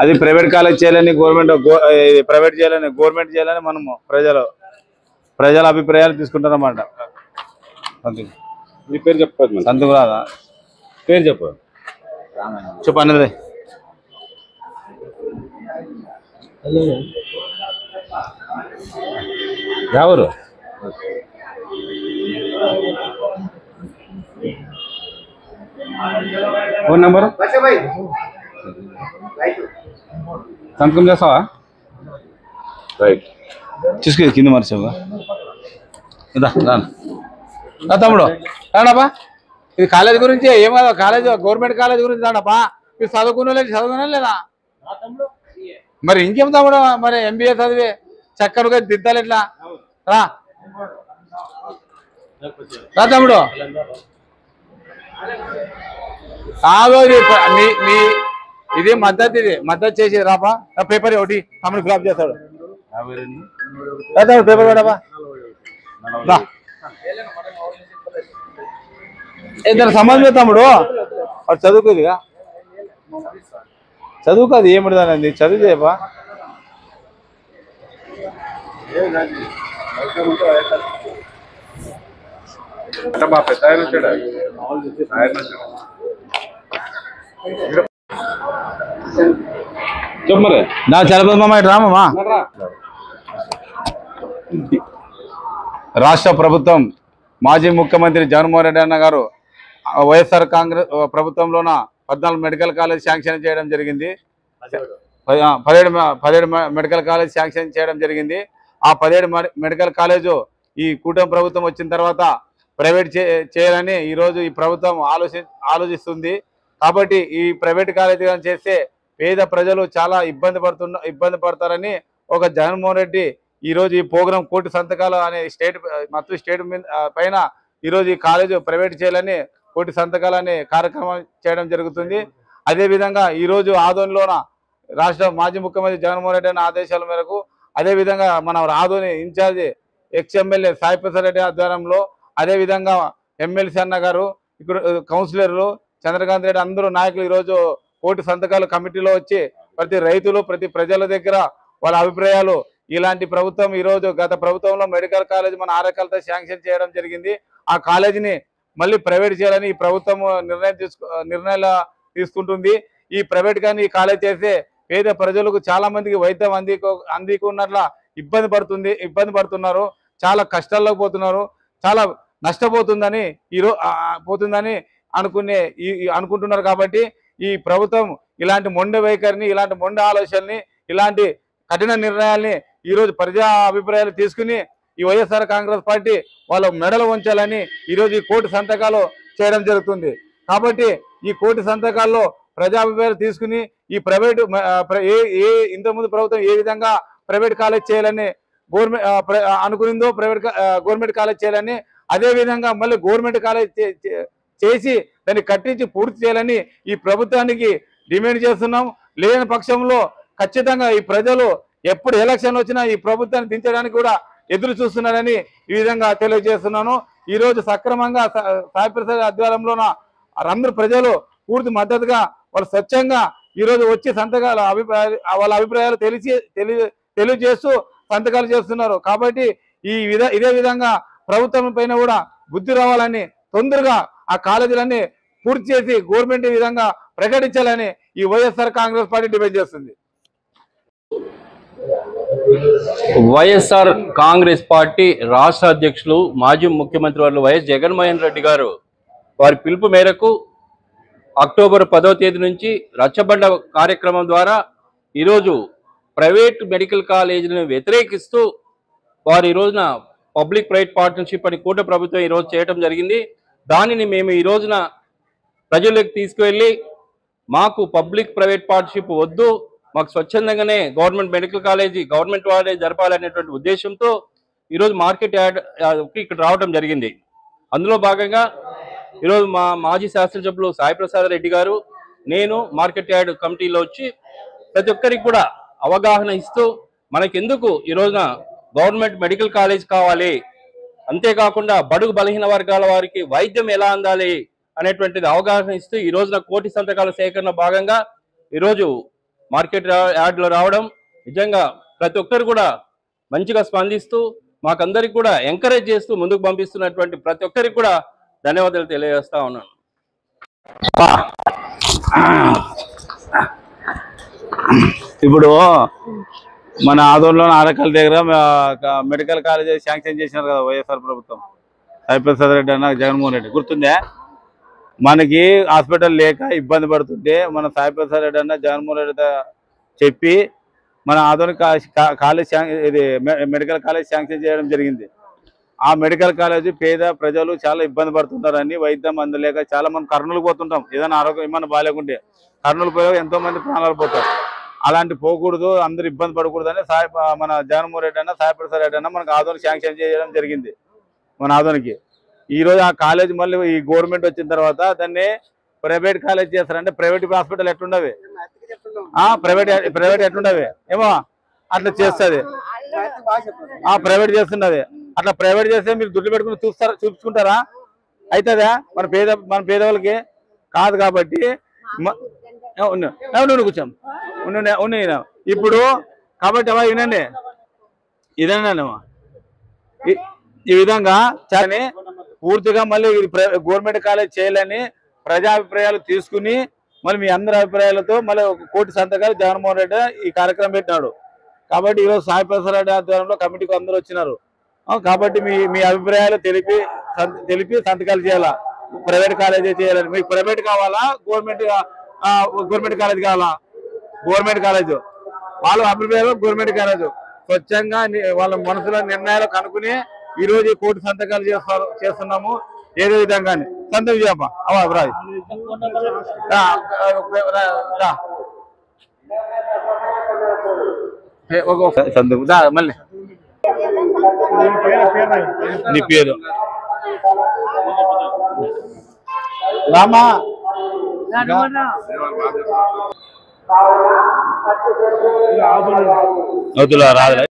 అది private college చేయాలని private చేయాలని గవర్నమెంట్ చేయాలని మనము ప్రజల అభిప్రాయాలు తీసుకుంటారన్నమాట. మీ పేరు చెప్పండి. సంతకు రాదా పేరు చెప్పు చెప్పు అన్నది. ఎవరు ఫోన్ నెంబరు సంతకం చేస్తావా? రైట్ చూసుకో కింద మర్చావా తమ్ముడు రాడబ్బా. ఇది కాలేజ్ గురించి ఏమో కాలేజ్ గవర్నమెంట్ కాలేజ్ గురించి రాడబ్బా. మీరు చదువుకున్నా లేదా మరి ఇంకేం తమ్ముడు? మరి ఎంబీఏ చదివి చక్కరుగా దిద్దాలి ఎట్లా రా తమ్ముడు. ఇది మద్దతు చేసి రాపా. పేపర్ ఒకటి తమ్ముడు ఫిలప్ చేస్తాడు. పేపర్ కూడా దానికి సంబంధం తమ్ముడు. వాడు చదువుకోదిగా చదువుకోదు ఏమిటిదానండి చదువు చేయబా. మా పెద్ద ఆయన వచ్చాడు. చెప్పమరే నా చలపతి ఇటు రామమ్మా. రాష్ట్ర ప్రభుత్వం మాజీ ముఖ్యమంత్రి జగన్మోహన్ రెడ్డి అన్న గారు వైఎస్ఆర్ కాంగ్రెస్ ప్రభుత్వంలోన 14 మెడికల్ కాలేజ్ శాంక్షన్ చేయడం జరిగింది. 17 మెడికల్ కాలేజ్ శాంక్షన్ చేయడం జరిగింది. ఆ 17 మెడికల్ కాలేజు ఈ కూటమి ప్రభుత్వం వచ్చిన తర్వాత ప్రైవేట్ చేయాలని ఈరోజు ఈ ప్రభుత్వం ఆలోచిస్తుంది. కాబట్టి ఈ ప్రైవేట్ కాలేజీ చేస్తే పేద ప్రజలు చాలా ఇబ్బంది పడతారని ఒక జగన్మోహన్ రెడ్డి ఈరోజు ఈ ప్రోగ్రాం కోటి సంతకాలు అనే మొత్తం స్టేట్ పైన ఈరోజు ఈ కాలేజు ప్రైవేట్ చేయాలని కోటి సంతకాలు అనే కార్యక్రమం చేయడం జరుగుతుంది. అదేవిధంగా ఈరోజు ఆదోనిలోన రాష్ట్ర మాజీ ముఖ్యమంత్రి జగన్మోహన్ రెడ్డి అనే ఆదేశాల మేరకు అదేవిధంగా మన ఆదోని ఇన్ఛార్జి ఎమ్మెల్యే సాయి ప్రసాద్ రెడ్డి ఆధ్వర్యంలో అదేవిధంగా ఎమ్మెల్సీ అన్న గారు ఇక్కడ కౌన్సిలర్లు చంద్రకాంత్ రెడ్డి అందరూ నాయకులు ఈరోజు కోటి సంతకాలు కమిటీలో వచ్చి ప్రతి రైతులు ప్రతి ప్రజల దగ్గర వాళ్ళ అభిప్రాయాలు ఇలాంటి ప్రభుత్వం ఈరోజు గత ప్రభుత్వంలో మెడికల్ కాలేజ్ మన ఆరకలతో శాంక్షన్ చేయడం జరిగింది. ఆ కాలేజీని మళ్ళీ ప్రైవేట్ చేయాలని ఈ ప్రభుత్వం నిర్ణయాలు తీసుకుంటుంది. ఈ ప్రైవేట్ కానీ ఈ కాలేజ్ చేస్తే పేద ప్రజలకు చాలా మందికి వైద్యం అందుకున్నట్ల ఇబ్బంది పడుతున్నారు. చాలా కష్టాల్లోకి పోతున్నారు. చాలా నష్టపోతుందని పోతుందని అనుకుంటున్నారు. కాబట్టి ఈ ప్రభుత్వం ఇలాంటి మొండి వైఖరిని ఇలాంటి మొండి ఆలోచనల్ని ఇలాంటి కఠిన నిర్ణయాల్ని ఈరోజు ప్రజా అభిప్రాయాలు తీసుకుని ఈ వైఎస్ఆర్ కాంగ్రెస్ పార్టీ వాళ్ళ మెడలు ఉంచాలని ఈరోజు ఈ కోటి సంతకాలు చేయడం జరుగుతుంది. కాబట్టి ఈ కోటి సంతకాల్లో ప్రజాభిప్రాయాలు తీసుకుని ఈ ప్రైవేటు ఇంతకుముందు ప్రభుత్వం ఏ విధంగా ప్రైవేట్ కాలేజ్ చేయాలని అనుకునిందో గవర్నమెంట్ కాలేజ్ చేయాలని అదే విధంగా మళ్ళీ గవర్నమెంట్ కాలేజ్ చేసి దాన్ని కట్టించి పూర్తి చేయాలని ఈ ప్రభుత్వానికి డిమాండ్ చేస్తున్నాం. లేని పక్షంలో ఖచ్చితంగా ఈ ప్రజలు ఎప్పుడు ఎలక్షన్ వచ్చినా ఈ ప్రభుత్వాన్ని దించడానికి కూడా ఎదురు చూస్తున్నారని ఈ విధంగా తెలియజేస్తున్నాను. ఈరోజు సక్రమంగా సాయి ప్రసాద్ ఆధ్వర్యంలోన అందరూ ప్రజలు పూర్తి మద్దతుగా వాళ్ళు స్వచ్ఛంగా ఈరోజు వచ్చి సంతకాల వాళ్ళ అభిప్రాయాలు తెలియజేస్తూ సంతకాలు చేస్తున్నారు. కాబట్టి ఇదే విధంగా ప్రభుత్వం పైన కూడా బుద్ధి రావాలని తొందరగా ఆ కాలేజీలన్నీ పూర్తి చేసి గవర్నమెంట్ ఈ విధంగా ప్రకటించాలని ఈ వైఎస్ఆర్ కాంగ్రెస్ పార్టీ డిమాండ్ చేస్తుంది. వైఎస్ఆర్ కాంగ్రెస్ పార్టీ రాష్ట్ర అధ్యక్షులు మాజీ ముఖ్యమంత్రి వారు వైఎస్ జగన్మోహన్ రెడ్డి గారు వారి పిలుపు మేరకు అక్టోబర్ 10వ తేదీ నుంచి రచ్చబండ కార్యక్రమం ద్వారా ఈరోజు ప్రైవేట్ మెడికల్ కాలేజీలను వ్యతిరేకిస్తూ వారు ఈ రోజున పబ్లిక్ ప్రైవేట్ పార్ట్నర్షిప్ అని కూటమి ప్రభుత్వం ఈరోజు చేయడం జరిగింది. దానిని మేము ఈ రోజున ప్రజలకు తీసుకువెళ్ళి మాకు పబ్లిక్ ప్రైవేట్ పార్ట్నర్షిప్ వద్దు, మాకు స్వచ్ఛందంగానే గవర్నమెంట్ మెడికల్ కాలేజీ గవర్నమెంట్ వాడే జరపాలనేటువంటి ఉద్దేశంతో ఈరోజు మార్కెట్ యార్డ్ ఇక్కడ రావడం జరిగింది. అందులో భాగంగా ఈరోజు మా మాజీ శాసనసభ్యులు సాయి ప్రసాద్ రెడ్డి గారు నేను మార్కెట్ యార్డ్ కమిటీలో వచ్చి ప్రతి ఒక్కరికి కూడా అవగాహన ఇస్తూ మనకెందుకు ఈ రోజున గవర్నమెంట్ మెడికల్ కాలేజ్ కావాలి, అంతేకాకుండా బడుగు బలహీన వర్గాల వారికి వైద్యం ఎలా అందాలి అనేటువంటిది అవగాహన ఇస్తూ ఈ రోజున కోటి సంతకాల సేకరణ భాగంగా ఈరోజు మార్కెట్ యార్డ్లో రావడం నిజంగా ప్రతి ఒక్కరు కూడా మంచిగా స్పందిస్తూ మాకందరికి కూడా ఎంకరేజ్ చేస్తూ ముందుకు పంపిస్తున్నటువంటి ప్రతి ఒక్కరికి కూడా ధన్యవాదాలు తెలియజేస్తా ఉన్నాను. ఇప్పుడు మన ఆదోళనలో ఆరకల్ దగ్గర మెడికల్ కాలేజ్ శాంక్షన్ చేసినారు కదా వైఎస్ఆర్ ప్రభుత్వం. సాయిప్రసాద్ రెడ్డి అన్న జగన్మోహన్ రెడ్డి గుర్తుందే. మనకి హాస్పిటల్ లేక ఇబ్బంది పడుతుంటే మన సాయిప్రసాద్ రెడ్డి అన్న జగన్మోహన్ రెడ్డి చెప్పి మన ఆధునిక కాలేజ్ ఇది మెడికల్ కాలేజ్ శాంక్షన్ చేయడం జరిగింది. ఆ మెడికల్ కాలేజీ పేద ప్రజలు చాలా ఇబ్బంది పడుతున్నారని, వైద్యం అందలేక చాలా మంది కర్నూలు పోతుంటాం. ఏదైనా ఆరోగ్యం ఏమన్నా బాగాలేకుంటే కర్నూలు పోయే ఎంతో మంది ప్రాణాలు పోతారు. అలాంటి పోకూడదు, అందరు ఇబ్బంది పడకూడదని మన జగన్మోహన్ రెడ్డి అన్న సాయిప్రసాద్ రెడ్డి అన్న మనకు ఆధునిక శాంక్షన్ చేయడం జరిగింది. మన ఆధునికి ఈరోజు ఆ కాలేజ్ మళ్ళీ ఈ గవర్నమెంట్ వచ్చిన తర్వాత దాన్ని ప్రైవేట్ కాలేజ్ చేస్తారంటే ప్రైవేట్ హాస్పిటల్ ఎట్లుండవి, ప్రైవేట్ ఎట్లుండవి ఏమో అట్లా చేస్తుంది. ప్రైవేట్ చేస్తున్నది. అట్లా ప్రైవేట్ చేస్తే మీరు దుడ్డు పెట్టుకుని చూపించుకుంటారా? అవుతుందా? మన పేదవాళ్ళకి కాదు. కాబట్టి కూర్చోం ఉన్నాయి ఇప్పుడు. కాబట్టి అమ్మా వినండి, ఇదేనండి ఈ విధంగా చాలా పూర్తిగా మళ్ళీ గవర్నమెంట్ కాలేజ్ చేయాలని ప్రజాభిప్రాయాలు తీసుకుని మళ్ళీ మీ అందరి అభిప్రాయాలతో మళ్ళీ 1 కోటి సంతకాలు జగన్మోహన్ రెడ్డి ఈ కార్యక్రమం పెట్టినాడు. కాబట్టి ఈరోజు సాయిప్రసాద్ రెడ్డి ఆధ్వర్యంలో కమిటీకి అందరూ వచ్చినారు. కాబట్టి మీ అభిప్రాయాలు తెలిపి సంతకాలు చేయాలా. ప్రైవేట్ కాలేజీ చేయాలని. మీకు ప్రైవేట్ కావాలా, గవర్నమెంట్ కాలేజ్ కావాలా? Government college. వాళ్ళ అభిప్రాయాలు గవర్నమెంట్ కాలేజ్. స్వచ్ఛంగా వాళ్ళ మనసులో నిర్ణయాలు కనుక్కుని ఈ రోజు 1 కోటి సంతకాలు చేస్తున్నాము. ఏదో విధంగా సంతకం చేయమ్మా. అభిప్రాయం సంతకం మళ్ళీ నీ పేరు రామా రాదులా రాదులే.